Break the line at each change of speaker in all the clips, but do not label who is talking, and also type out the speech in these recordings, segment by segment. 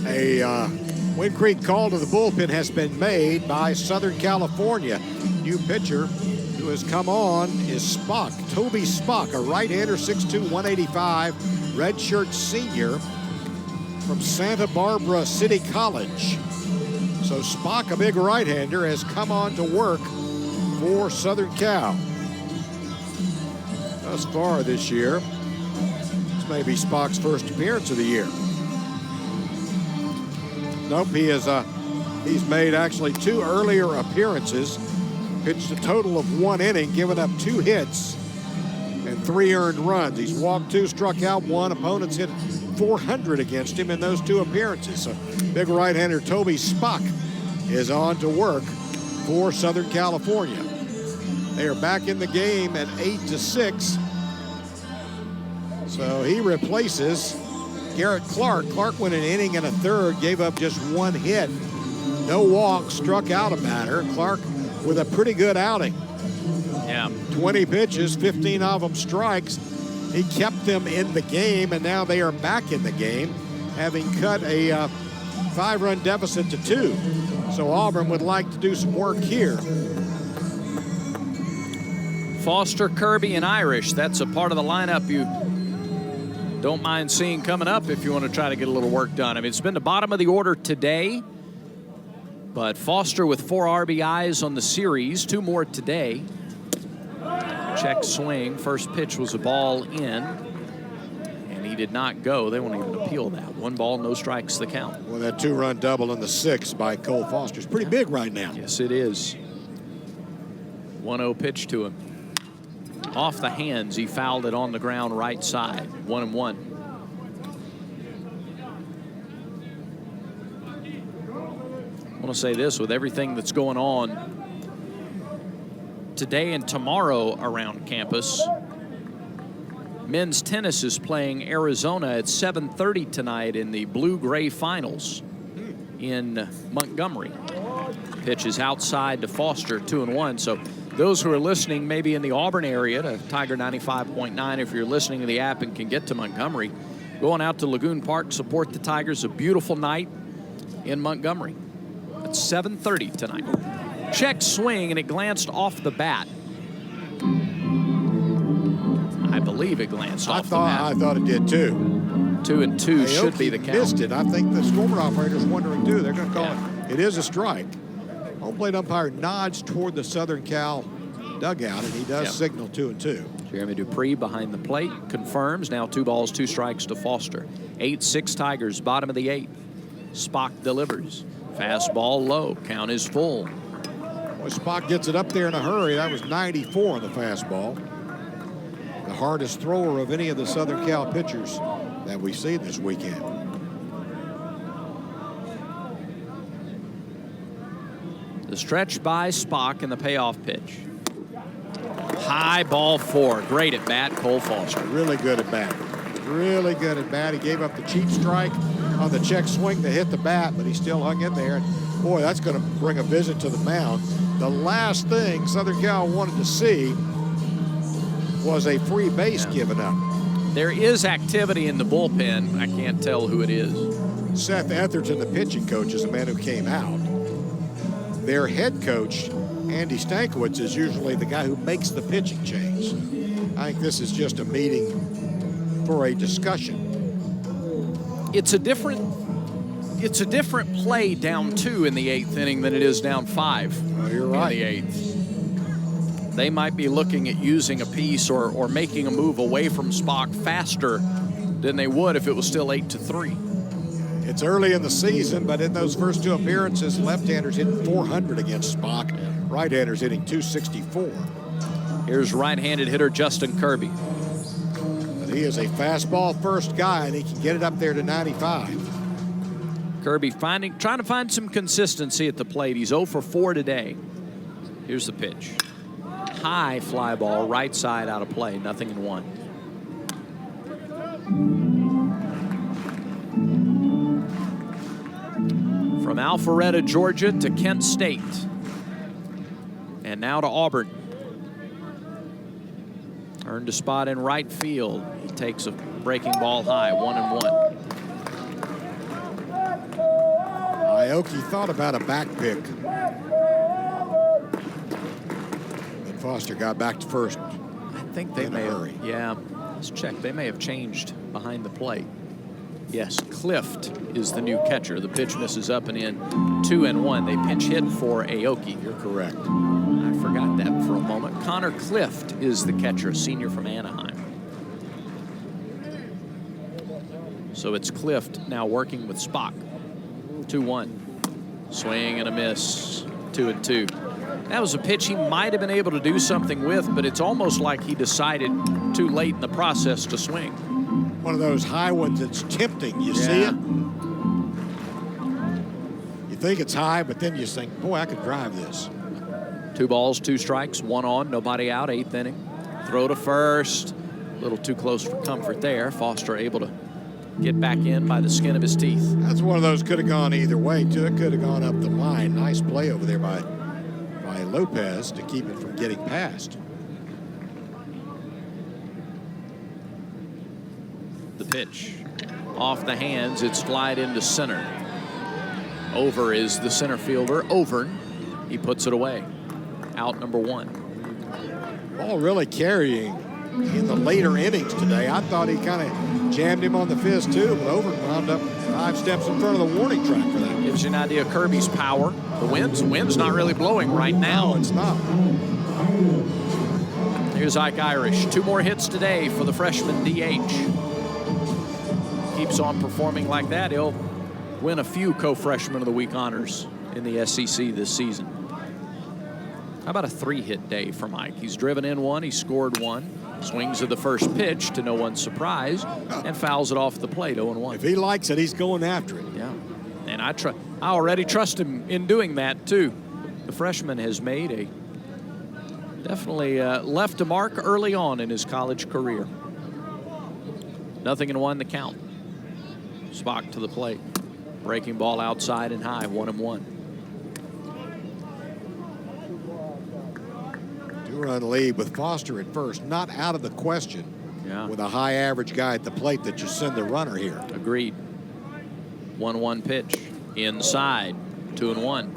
A Wind Creek call to the bullpen has been made by Southern California. New pitcher who has come on is Spock, Toby Spock, a right-hander, 6'2", 185, redshirt senior from Santa Barbara City College. So Spock, a big right-hander, has come on to work for Southern Cal. Thus far this year, this may be Spock's first appearance of the year. Nope, he's made actually 2 earlier appearances, pitched a total of 1 inning, given up 2 hits and 3 earned runs. He's walked 2, struck out 1. Opponents hit 400 against him in those 2 appearances. So big right-hander Toby Spock is on to work for Southern California. They are back in the game at 8-6. So he replaces Garrett Clark. Clark went an inning and a third, gave up just 1 hit. No walks, struck out a batter. Clark with a pretty good outing.
Yeah.
20 pitches, 15 of them strikes. He kept them in the game, and now they are back in the game, having cut a 5-run deficit to 2. So Auburn would like to do some work here.
Foster, Kirby, and Irish. That's a part of the lineup you don't mind seeing coming up if you want to try to get a little work done. I mean, it's been the bottom of the order today, but Foster with 4 RBIs on the series, 2 more today. Check swing. First pitch was a ball in, and he did not go. They won't even appeal that. 1 ball, no strikes, the count.
Well, that 2-run double in the 6th by Cole Foster is pretty big right now.
Yes, it is. 1-0 pitch to him. Off the hands, he fouled it on the ground right side. 1-1. I want to say this, with everything that's going on today and tomorrow around campus, men's tennis is playing Arizona at 7:30 tonight in the blue-gray finals in Montgomery. Pitch is outside to Foster, 2-1. So those who are listening maybe in the Auburn area to Tiger 95.9, if you're listening to the app and can get to Montgomery, going out to Lagoon Park, support the Tigers. A beautiful night in Montgomery. It's 7:30 tonight. Check swing, and it glanced off the bat. I believe it glanced off the bat.
I thought it did too.
2-2 should be the count.
Missed it. I think the scoreboard operator's wondering too. They're going to call it. It is a strike. Home plate umpire nods toward the Southern Cal dugout, and he does signal 2-2.
Jeremy Dupree behind the plate confirms. Now 2 balls, 2 strikes to Foster. 8-6 Tigers, bottom of the 8th. Spock delivers. Fastball low. Count is full.
Well, Spock gets it up there in a hurry. That was 94 on the fastball. The hardest thrower of any of the Southern Cal pitchers that we see this weekend.
The stretch by Spock and the payoff pitch. High ball 4. Great at bat, Cole Foster.
Really good at bat. Really good at bat. He gave up the cheap strike on the check swing to hit the bat, but he still hung in there. And boy, that's going to bring a visit to the mound. The last thing Southern Cal wanted to see was a free base given up.
There is activity in the bullpen. I can't tell who it is.
Seth Etherton, the pitching coach, is the man who came out. Their head coach, Andy Stankiewicz, is usually the guy who makes the pitching change. I think this is just a meeting for a discussion.
It's a different play down 2 in the 8th inning than it is down 5
oh, you're right.
in the 8th. They might be looking at using a piece or making a move away from Spock faster than they would if it was still 8-3.
It's early in the season, but in those first 2 appearances, left-handers hitting 400 against Spock. Right-handers hitting 264.
Here's right-handed hitter Justin Kirby.
But he is a fastball first guy, and he can get it up there to 95.
Kirby trying to find some consistency at the plate. He's 0 for 4 today. Here's the pitch. High fly ball, right side out of play, 0-1. From Alpharetta, Georgia to Kent State. And now to Auburn. Earned a spot in right field. He takes a breaking ball high, 1-1.
Aoki thought about a back pick. But Foster got back to first.
I think they may have. Yeah, let's check. They may have changed behind the plate. Yes, Clift is the new catcher. The pitch misses up and in, 2-1. They pinch hit for Aoki.
You're correct.
I forgot that for a moment. Connor Clift is the catcher, senior from Anaheim. So it's Clift now working with Spock. 2-1. Swing and a miss. 2-2. That was a pitch he might have been able to do something with, but it's almost like he decided too late in the process to swing.
One of those high ones that's tempting. You see it? You think it's high, but then you think, boy, I could drive this.
2 balls, 2 strikes, 1 on, nobody out, 8th inning. Throw to first. A little too close for comfort there. Foster able to get back in by the skin of his teeth.
That's one of those could have gone either way, too. It could have gone up the line. Nice play over there by Lopez to keep it from getting past.
The pitch. Off the hands, it's flied into center. Over is the center fielder, Auburn. He puts it away. Out number 1.
Ball really carrying in the later innings today. I thought he kind of jammed him on the fist too, but Auburn wound up 5 steps in front of the warning track for that.
Gives you an idea of Kirby's power. The wind's not really blowing right now.
No, it's not.
Here's Ike Irish. 2 more hits today for the freshman DH. Keeps on performing like that, he'll win a few co-freshman of the week honors in the SEC this season. How about a 3-hit day for Mike? He's driven in 1, he scored 1, swings at the first pitch to no one's surprise, and fouls it off the plate, 0-1.
If he likes it, he's going after it.
Yeah, and I already trust him in doing that too. The freshman has made definitely left a mark early on in his college career. 0-1 the count. Spock to the plate. Breaking ball outside and high, 1-1.
2-run lead with Foster at first, not out of the question.
Yeah. With
a high average guy at the plate that you send the runner here.
Agreed. 1-1 pitch. Inside, 2-1.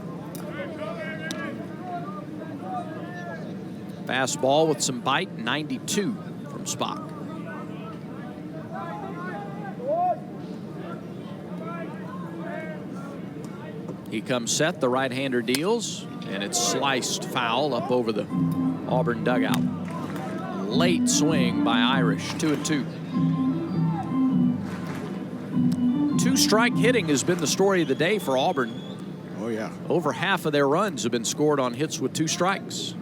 Fastball with some bite, 92 from Spock. He comes set, the right-hander deals, and it's sliced foul up over the Auburn dugout. Late swing by Irish, 2-2. 2-strike hitting has been the story of the day for Auburn.
Oh, yeah.
Over half of their runs have been scored on hits with 2 strikes.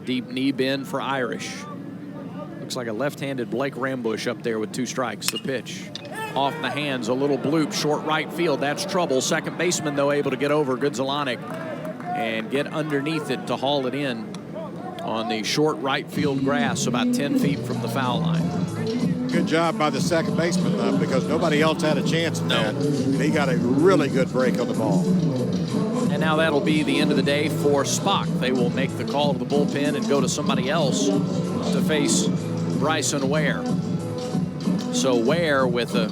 Deep knee bend for Irish. Looks like a left-handed Blake Rambush up there with 2 strikes. The pitch. Off the hands, a little bloop, short right field. That's trouble. Second baseman, though, able to get over Goodzalonic and get underneath it to haul it in on the short right field grass about 10 feet from the foul line.
Good job by the second baseman because nobody else had a chance at that. And he got a really good break on the ball.
And now that'll be the end of the day for Spock. They will make the call to the bullpen and go to somebody else to face Bryson Ware. So Ware, with a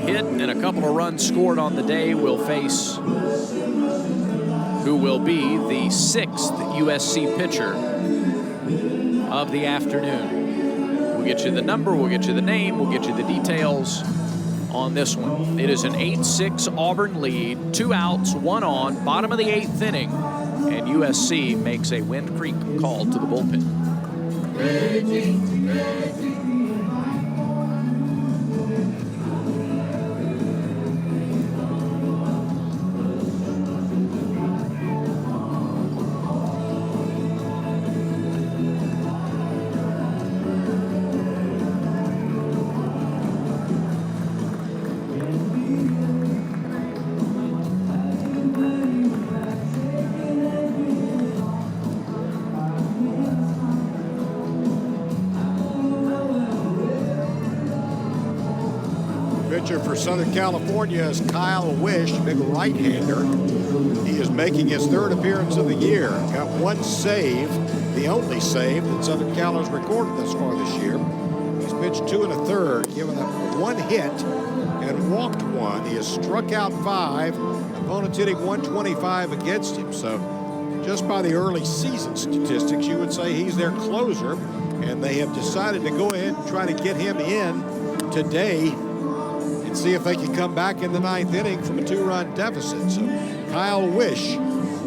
hit and a couple of runs scored on the day, will face who will be the 6th USC pitcher of the afternoon. We'll get you the number, we'll get you the name, we'll get you the details on this one. It is an 8-6 Auburn lead, 2 outs, 1 on, bottom of the 8th inning, and USC makes a Wind Creek call to the bullpen.
For Southern California is Kyle Wish, big right-hander. He is making his 3rd appearance of the year. Got 1 save, the only save that Southern Cal has recorded thus far this year. He's pitched 2 1/3, giving up 1 hit and walked 1. He has struck out 5. Opponents hitting 125 against him. So just by the early season statistics, you would say he's their closer. And they have decided to go ahead and try to get him in today and see if they can come back in the 9th inning from a 2-run deficit. So Kyle Wish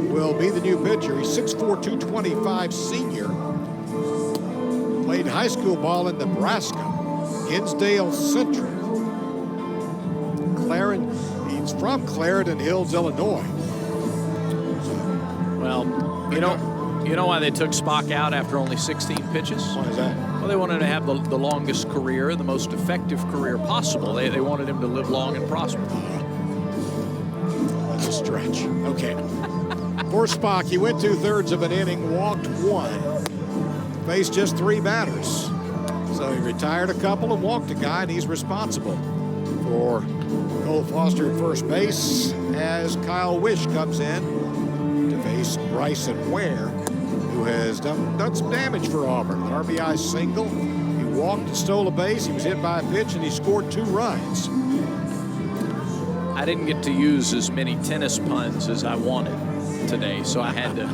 will be the new pitcher. He's 6'4", 225 senior. Played high school ball in Nebraska, Hinsdale Central. He's from Clarendon Hills, Illinois.
Well, you know why they took Spock out after only 16 pitches?
Why is that?
Well, they wanted to have the longest career, the most effective career possible. They wanted him to live long and prosper.
That's a stretch. Okay. For Spock, he went 2/3 of an inning, walked 1, faced just 3 batters. So he retired a couple and walked a guy, and he's responsible for Cole Foster at first base as Kyle Wish comes in to face Bryson Ware, who has done some damage for Auburn. An RBI single. He walked and stole a base. He was hit by a pitch, and he scored 2 runs.
I didn't get to use as many tennis puns as I wanted today, so I had to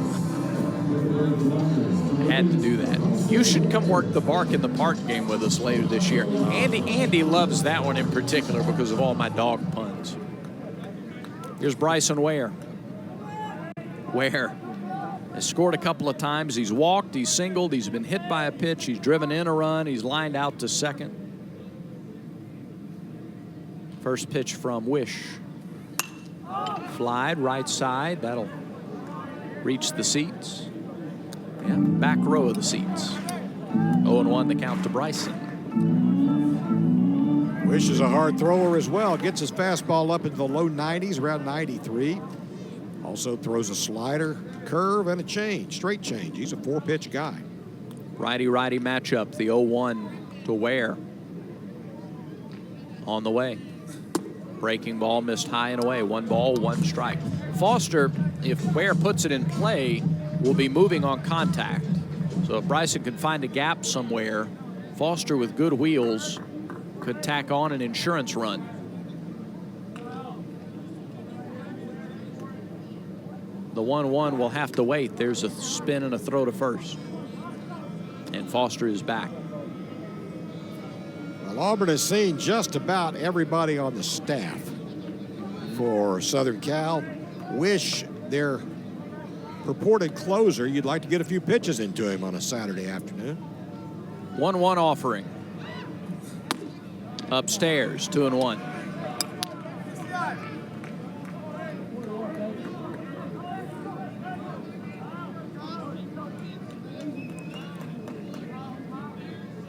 do that. You should come work the Bark in the Park game with us later this year. Andy loves that one in particular because of all my dog puns. Here's Bryson Ware. Ware has scored a couple of times. He's walked, he's singled, he's been hit by a pitch, he's driven in a run, he's lined out to second. First pitch from Wish. Flied right side. That'll reach the seats. Yeah, back row of the seats. 0-1 the count to Bryson.
Wish is a hard thrower as well. Gets his fastball up into the low 90s, around 93. Also throws a slider, curve, and a change, straight change. He's a 4-pitch guy.
Righty-righty matchup. The 0-1 to Ware. On the way. Breaking ball missed high and away. 1 ball, 1 strike. Foster, if Ware puts it in play, will be moving on contact. So if Bryson can find a gap somewhere, Foster with good wheels could tack on an insurance run. The 1-1 will have to wait. There's a spin and a throw to first. And Foster is back.
Well, Auburn has seen just about everybody on the staff for Southern Cal. Wish their purported closer, you'd like to get a few pitches into him on a Saturday afternoon.
1-1 offering. Upstairs, 2-1.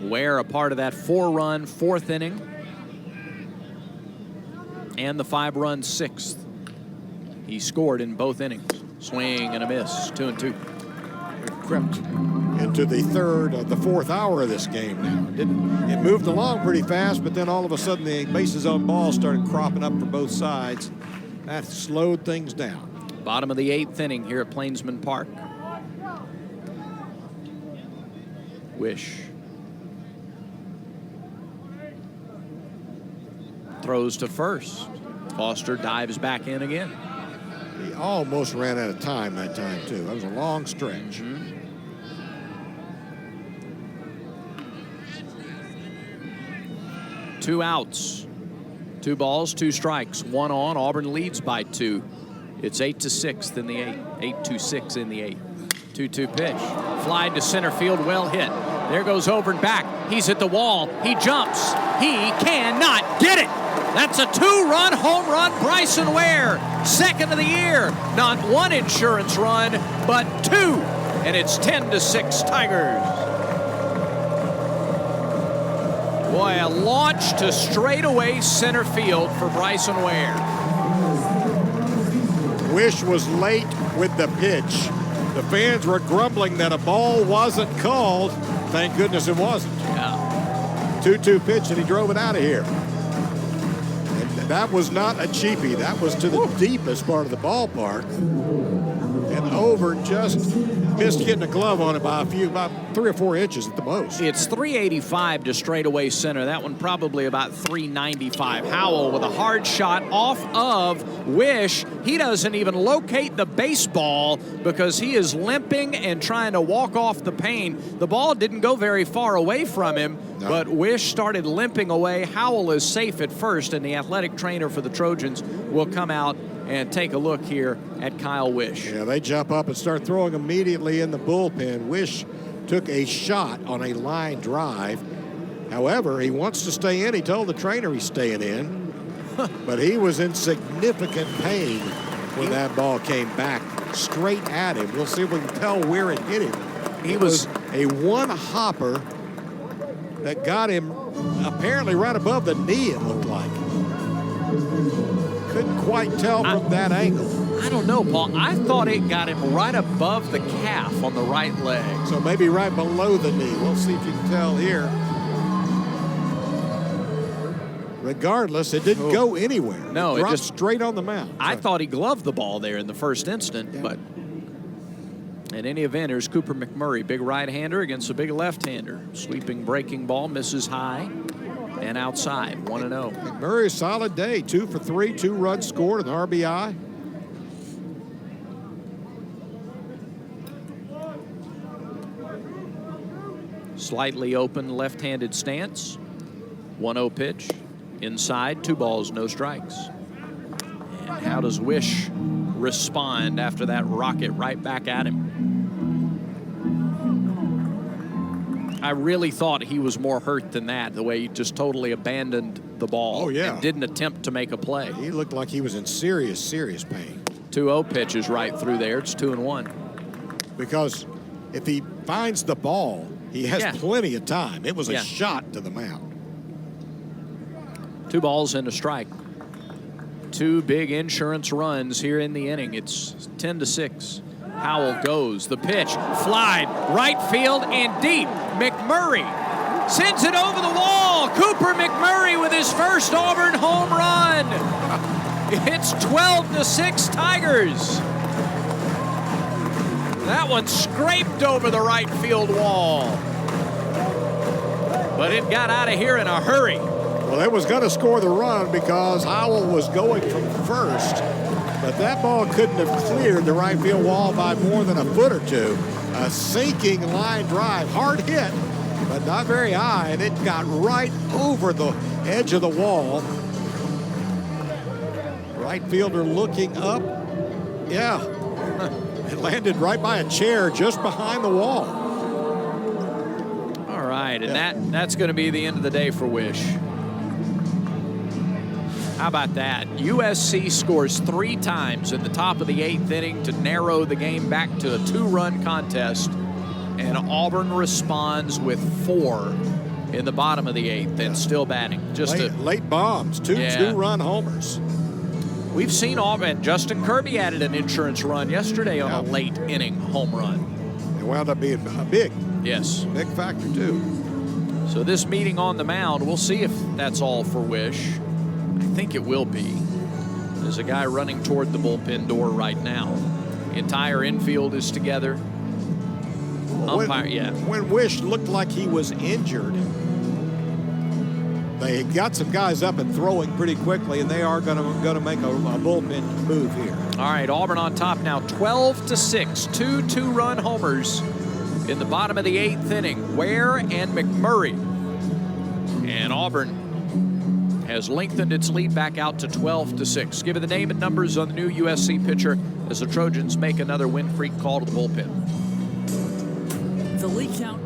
Ware a part of that 4-run 4th inning and the 5-run 6th. He scored in both innings. Swing and a miss, 2-2.
Crept into the 4th hour of this game now. It moved along pretty fast, but then all of a sudden the bases on balls started cropping up from both sides. That slowed things down.
Bottom of the 8th inning here at Plainsman Park. Wish. Throws to first. Foster dives back in again.
He almost ran out of time that time, too. That was a long stretch.
2 outs. 2 balls, 2 strikes. 1 on. Auburn leads by 2. It's 8-6 in the 8th. 8-6 in the 8th. 2-2 pitch. Fly to center field, well hit. There goes Auburn back. He's at the wall. He jumps. He cannot get it. That's a 2-run home run. Bryson Ware, 2nd of the year. Not 1 insurance run, but 2. And it's 10-6 Tigers. Boy, a launch to straightaway center field for Bryson Ware.
Wish was late with the pitch. The fans were grumbling that a ball wasn't called. Thank goodness it wasn't.
Yeah.
2-2 pitch, and he drove it out of here. And that was not a cheapie. That was to the deepest part of the ballpark. And Auburn just missed hitting a glove on it by about 3 or 4 inches at the most.
It's 385 to straightaway center. That one probably about 395. Howell with a hard shot off of Wish. He doesn't even locate the baseball because he is limping and trying to walk off the pane. The ball didn't go very far away from him, but Wish started limping away. Howell is safe at first, and the athletic trainer for the Trojans will come out and take a look here at Kyle Wish.
Yeah, they jump up and start throwing immediately in the bullpen. Wish took a shot on a line drive. However, he wants to stay in. He told the trainer he's staying in, but he was in significant pain when that ball came back straight at him. We'll see if we can tell where it hit him. It was a one-hopper that got him apparently right above the knee, it looked like. Couldn't quite tell from that angle.
I don't know, Paul. I thought it got him right above the calf on the right leg.
So maybe right below the knee. We'll see if you can tell here. Regardless, it didn't go anywhere.
No,
it dropped straight on the mound.
I thought he gloved the ball there in the first instant, but in any event, here's Cooper McMurray, big right-hander against a big left-hander. Sweeping breaking ball, misses high and outside, 1-0.
McMurray, solid day, 2 for 3, 2 runs scored, an RBI.
Slightly open left-handed stance. 1-0 pitch. Inside, 2 balls, no strikes. And how does Wish respond after that rocket right back at him? I really thought he was more hurt than that, the way he just totally abandoned the ball and didn't attempt to make a play.
He looked like he was in serious, serious pain.
2-0 pitches right through there. It's 2-1.
Because if he finds the ball, he has plenty of time. It was a shot to the mound.
2 balls and a strike. 2 big insurance runs here in the inning. It's 10-6. Howell goes. The pitch, fly, right field and deep. McMurray sends it over the wall. Cooper McMurray with his first Auburn home run. It's 12-6 Tigers. That one scraped over the right field wall. But it got out of here in a hurry.
Well, it was going to score the run because Howell was going from first, but that ball couldn't have cleared the right field wall by more than a foot or 2. A sinking line drive, hard hit, but not very high, and it got right over the edge of the wall. Right fielder looking up. Yeah, it landed right by a chair just behind the wall.
All right, and that's going to be the end of the day for Wish. How about that? USC scores 3 times in the top of the 8th inning to narrow the game back to a 2-run contest. And Auburn responds with 4 in the bottom of the 8th and still batting. Just
late bombs, 2 2-run homers.
We've seen Auburn. Justin Kirby added an insurance run yesterday on a late inning home run.
It wound up being a big factor, too.
So this meeting on the mound, we'll see if that's all for Wish. I think it will be. There's a guy running toward the bullpen door right now. The entire infield is together.
When Wish looked like he was injured, they got some guys up and throwing pretty quickly, and they are going to make a bullpen move here.
All right, Auburn on top now, 12-6. 2 2-run homers in the bottom of the 8th inning. Ware and McMurray. And Auburn has lengthened its lead back out to 12-6. Give it the name and numbers on the new USC pitcher as the Trojans make another win freak call to the bullpen.
The lead count.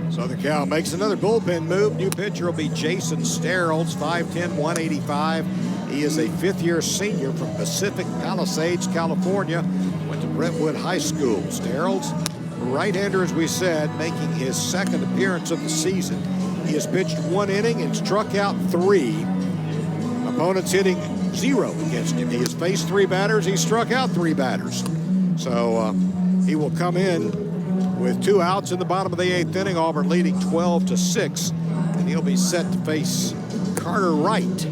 Southern Cal makes another bullpen move. New pitcher will be Jason Sterles, 5'10", 185. He is a 5th-year senior from Pacific Palisades, California. Went to Brentwood High School. Sterles, right-hander, as we said, making his second appearance of the season. He has pitched 1 inning and struck out 3. Opponents hitting 0 against him. He has faced 3 batters. He struck out 3 batters. So he will come in with 2 outs in the bottom of the 8th inning. Auburn leading 12-6, and he'll be set to face Carter Wright.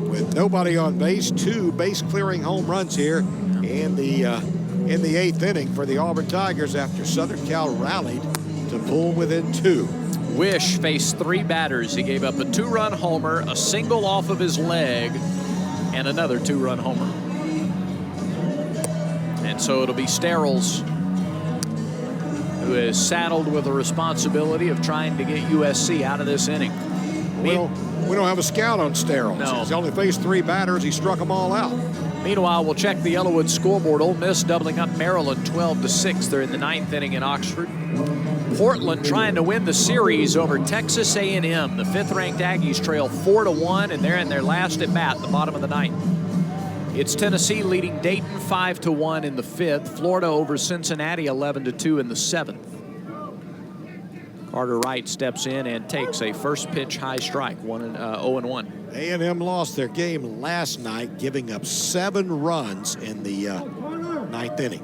With nobody on base, 2 base-clearing home runs here in the 8th inning for the Auburn Tigers after Southern Cal rallied to pull within 2.
Wish faced 3 batters. He gave up a 2-run homer, a single off of his leg, and another 2-run homer. And so it'll be Sterles who is saddled with the responsibility of trying to get USC out of this inning.
We don't have a scout on Sterles.
No.
He's only faced 3 batters. He struck them all out.
Meanwhile, we'll check the Yellowwood scoreboard. Ole Miss doubling up Maryland 12-6. They're in the 9th inning in Oxford. Portland trying to win the series over Texas A&M. The 5th-ranked Aggies trail 4-1, and they're in their last at bat, the bottom of the 9th. It's Tennessee leading Dayton 5-1 in the 5th. Florida over Cincinnati 11-2 in the 7th. Carter Wright steps in and takes a first pitch high strike, 0-1.
A&M lost their game last night, giving up 7 runs in the 9th inning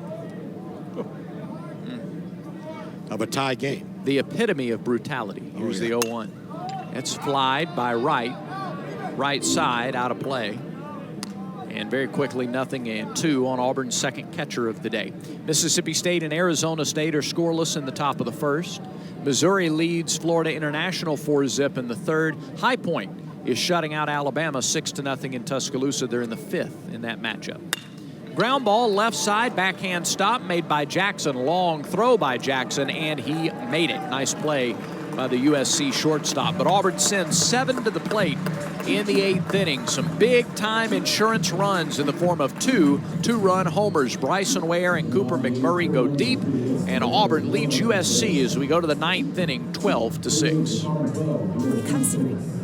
of a tie game.
The epitome of brutality. Here's the 0-1. It's flied by Wright. Right side out of play. And very quickly, 0-2 on Auburn's second catcher of the day. Mississippi State and Arizona State are scoreless in the top of the 1st. Missouri leads Florida International 4-zip in the 3rd. High Point is shutting out Alabama 6-0 in Tuscaloosa. They're in the 5th in that matchup. Ground ball left side, backhand stop made by Jackson. Long throw by Jackson, and he made it. Nice play by the USC shortstop. But Auburn sends 7 to the plate in the 8th inning. Some big-time insurance runs in the form of 2 two-run homers. Bryson Ware and Cooper McMurray go deep, and Auburn leads USC as we go to the 9th inning, 12-6.